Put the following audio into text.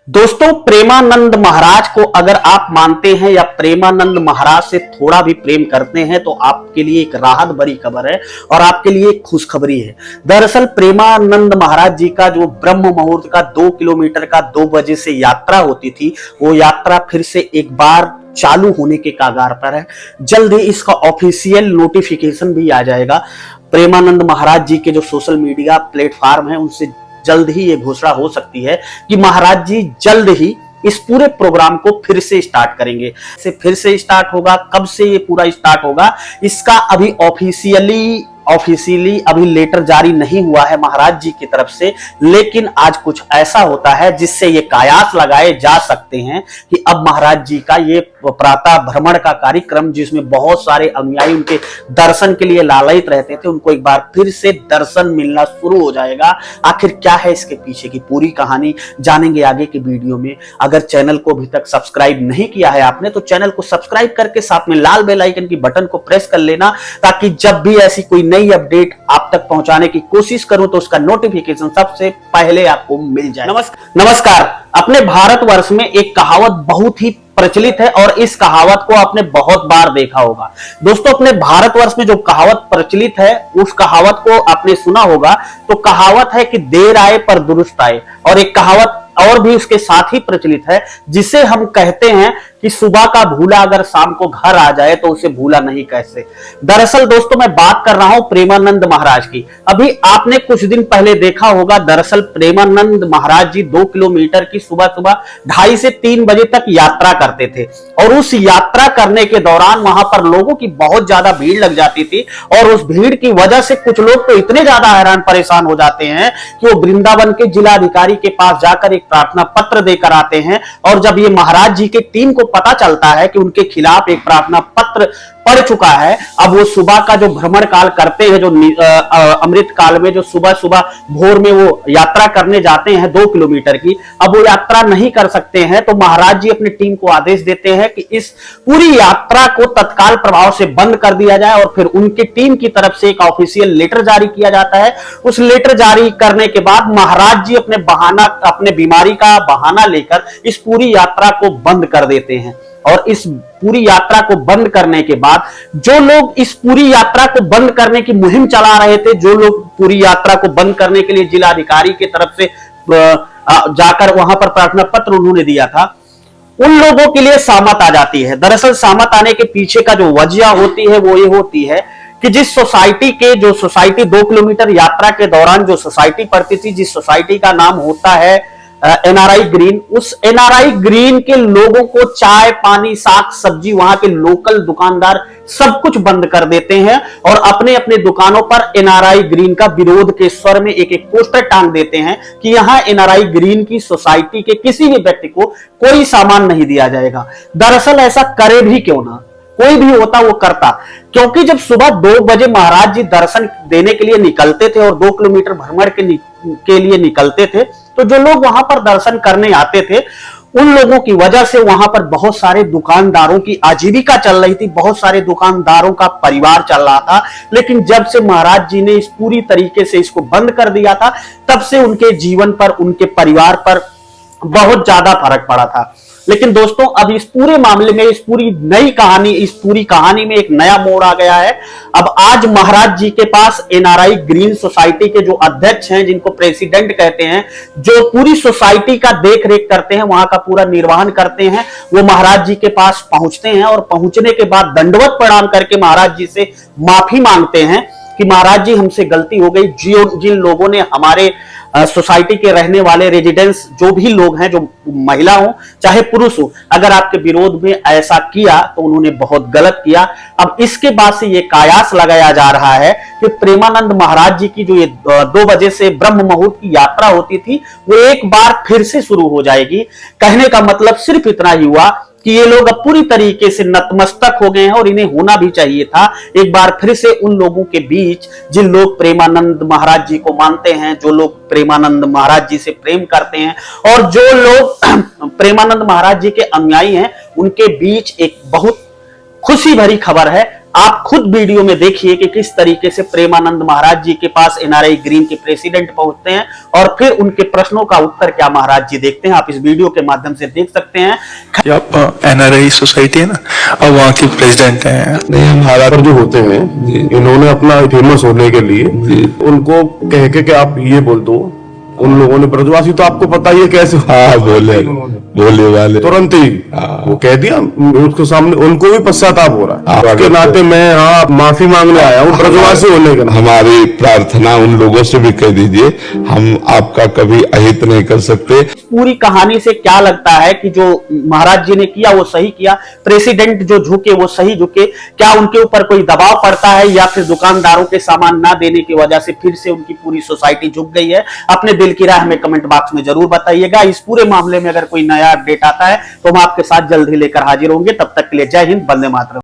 दोस्तों, प्रेमानंद महाराज को अगर आप मानते हैं या प्रेमानंद महाराज से थोड़ा भी प्रेम करते हैं तो आपके लिए एक राहत भरी खबर है और आपके लिए एक खुशखबरी है। दरअसल प्रेमानंद महाराज जी का जो ब्रह्म मुहूर्त का 2 किलोमीटर का 2 बजे से यात्रा होती थी, वो यात्रा फिर से एक बार चालू होने के कगार पर है। जल्द ही इसका ऑफिशियल नोटिफिकेशन भी आ जाएगा। प्रेमानंद महाराज जी के जो सोशल मीडिया प्लेटफॉर्म है उनसे जल्द ही ये घोषणा हो सकती है कि महाराज जी जल्द ही इस पूरे प्रोग्राम को फिर से स्टार्ट करेंगे। फिर से स्टार्ट होगा, कब से ये पूरा स्टार्ट होगा इसका अभी ऑफिशियली अभी लेटर जारी नहीं हुआ है महाराज जी की तरफ से, लेकिन आज कुछ ऐसा होता है जिससे ये कयास लगाए जा सकते हैं कि अब महाराज जी का ये प्रातः भ्रमण का कार्यक्रम, जिसमें बहुत सारे अनुयायी उनके दर्शन के लिए लालयित रहते थे, उनको एक बार फिर से दर्शन मिलना शुरू हो जाएगा। आखिर क्या है इसके पीछे की पूरी कहानी जानेंगे आगे की वीडियो में। अगर चैनल को अभी तक सब्सक्राइब नहीं किया है आपने तो चैनल को सब्सक्राइब करके साथ में लाल बेल आइकन की बटन को प्रेस कर लेना, ताकि जब भी ऐसी कोई नई अपडेट आप तक पहुंचाने की कोशिश करूं तो उसका नोटिफिकेशन सबसे पहले आपको मिल जाए। नमस्कार। अपने भारतवर्ष में एक कहावत बहुत ही प्रचलित है और इस कहावत को आपने बहुत बार देखा होगा। दोस्तों, अपने भारतवर्ष में जो कहावत प्रचलित है उस कहावत को आपने सुना होगा। तो कहावत है कि देर आए पर दुरुस्त आए, और एक कहावत और भी उसके साथ ही प्रचलित है जिसे हम कहते हैं कि सुबह का भूला अगर शाम को घर आ जाए तो उसे भूला नहीं कैसे। दरअसल दोस्तों, मैं बात कर रहा हूं प्रेमानंद महाराज की। अभी आपने कुछ दिन पहले देखा होगा, दरअसल प्रेमानंद महाराज जी 2 किलोमीटर की सुबह 2:30 से 3 बजे तक यात्रा करते थे, और उस यात्रा करने के दौरान वहां पर लोगों की बहुत ज्यादा भीड़ लग जाती थी, और उस भीड़ की वजह से कुछ लोग तो इतने ज्यादा हैरान परेशान हो जाते हैं कि वो वृंदावन के जिलाधिकारी के पास जाकर एक प्रार्थना पत्र देकर आते हैं। और जब ये महाराज जी की टीम को पता चलता है कि उनके खिलाफ एक प्रार्थना पत्र पड़ चुका है, अब वो सुबह का जो भ्रमण काल करते हैं, जो अमृत काल में जो सुबह सुबह भोर में वो यात्रा करने जाते हैं 2 किलोमीटर की, अब वो यात्रा नहीं कर सकते हैं। तो महाराज जी अपनी टीम को आदेश देते हैं कि इस पूरी यात्रा को तत्काल प्रभाव से बंद कर दिया जाए, और फिर उनकी टीम की तरफ से एक ऑफिशियल लेटर जारी किया जाता है। उस लेटर जारी करने के बाद महाराज जी अपने बीमारी का बहाना लेकर इस पूरी यात्रा को बंद कर देते हैं। और इस पूरी यात्रा को बंद करने के बाद जो लोग इस पूरी यात्रा को बंद करने की मुहिम चला रहे थे, जो लोग पूरी यात्रा को बंद करने के लिए जिलाधिकारी की तरफ से जाकर वहां पर प्रार्थना पत्र उन्होंने दिया था, उन लोगों के लिए सामत आ जाती है। दरअसल सामत आने के पीछे का जो वजह होती है वो ये होती है कि जिस सोसाइटी 2 किलोमीटर यात्रा के दौरान जो सोसाइटी पड़ती थी, जिस सोसाइटी का नाम होता है एनआरआई ग्रीन, उस एनआरआई ग्रीन के लोगों को चाय पानी साग सब्जी वहां के लोकल दुकानदार सब कुछ बंद कर देते हैं, और अपने अपने दुकानों पर एनआरआई ग्रीन का विरोध के स्वर में एक एक पोस्टर टांग देते हैं कि यहां एनआरआई ग्रीन की सोसाइटी के किसी भी व्यक्ति को कोई सामान नहीं दिया जाएगा। दरअसल ऐसा करे भी क्यों ना, कोई भी होता वो करता, क्योंकि जब सुबह 2 बजे महाराज जी दर्शन देने के लिए निकलते थे और 2 किलोमीटर भ्रमण के लिए निकलते थे, तो जो लोग वहां पर दर्शन करने आते थे उन लोगों की वजह से वहां पर बहुत सारे दुकानदारों की आजीविका चल रही थी, बहुत सारे दुकानदारों का परिवार चल रहा था। लेकिन जब से महाराज जी ने इस पूरी तरीके से इसको बंद कर दिया था, तब से उनके जीवन पर, उनके परिवार पर बहुत ज्यादा फर्क पड़ा था। लेकिन दोस्तों, अब इस पूरे मामले में, इस पूरी कहानी में एक नया मोड़ आ गया है। अब आज महाराज जी के पास एनआरआई ग्रीन सोसाइटी के जो अध्यक्ष हैं, जिनको प्रेसिडेंट कहते हैं, जो पूरी सोसाइटी का देख रेख करते हैं, वहां का पूरा निर्वहन करते हैं, वो महाराज जी के पास पहुंचते हैं, और पहुंचने के बाद दंडवत प्रणाम करके महाराज जी से माफी मांगते हैं कि महाराज जी हमसे गलती हो गई। जिन लोगों ने हमारे सोसाइटी के रहने वाले रेजिडेंट्स, जो भी लोग हैं, जो महिला हो चाहे पुरुष हो, अगर आपके विरोध में ऐसा किया तो उन्होंने बहुत गलत किया। अब इसके बाद से ये कयास लगाया जा रहा है कि प्रेमानंद महाराज जी की जो ये 2 बजे से ब्रह्म मुहूर्त की यात्रा होती थी वो एक बार फिर से शुरू हो जाएगी। कहने का मतलब सिर्फ इतना ही हुआ कि ये लोग अब पूरी तरीके से नतमस्तक हो गए हैं, और इन्हें होना भी चाहिए था एक बार फिर से उन लोगों के बीच जिन लोग प्रेमानंद महाराज जी को मानते हैं, जो लोग प्रेमानंद महाराज जी से प्रेम करते हैं, और जो लोग प्रेमानंद महाराज जी के अनुयायी हैं, उनके बीच एक बहुत खुशी भरी खबर है। आप खुद वीडियो में देखिए कि किस तरीके से प्रेमानंद महाराज जी के पास एनआरआई ग्रीन के प्रेसिडेंट पहुंचते हैं और फिर उनके प्रश्नों का उत्तर क्या महाराज जी देखते हैं। आप इस वीडियो के माध्यम से देख सकते हैं। एनआरआई सोसाइटी है ना, और वहाँ के प्रेसिडेंट हैं। हमारा जो होते हैं, इन्होंने अपना फेमस होने के लिए उनको कह के आप ये बोल दो, उन लोगों ने ब्रजवासी तो आपको पता ही है कैसे बोले वाले तुरंत ही वो कह दिया उसके सामने, उनको भी पश्चाताप हो रहा है। आपके नाते मैं माफी मांगने आया हूँ ब्रजवासी होने का। हमारी प्रार्थना उन लोगों से भी कह दीजिए, हम आपका कभी अहित नहीं कर सकते। पूरी कहानी से क्या लगता है कि जो महाराज जी ने किया वो सही किया, प्रेसिडेंट जो झुके वो सही झुके, क्या उनके ऊपर कोई दबाव पड़ता है या फिर दुकानदारों के सामान ना देने की वजह से फिर से उनकी पूरी सोसाइटी झुक गई है? अपने दिल की राय हमें कमेंट बॉक्स में जरूर बताइएगा। इस पूरे मामले में अगर कोई नया अपडेट आता है तो हम आपके साथ जल्द ही लेकर हाजिर होंगे। तब तक के लिए जय हिंद, वंदे मातरम।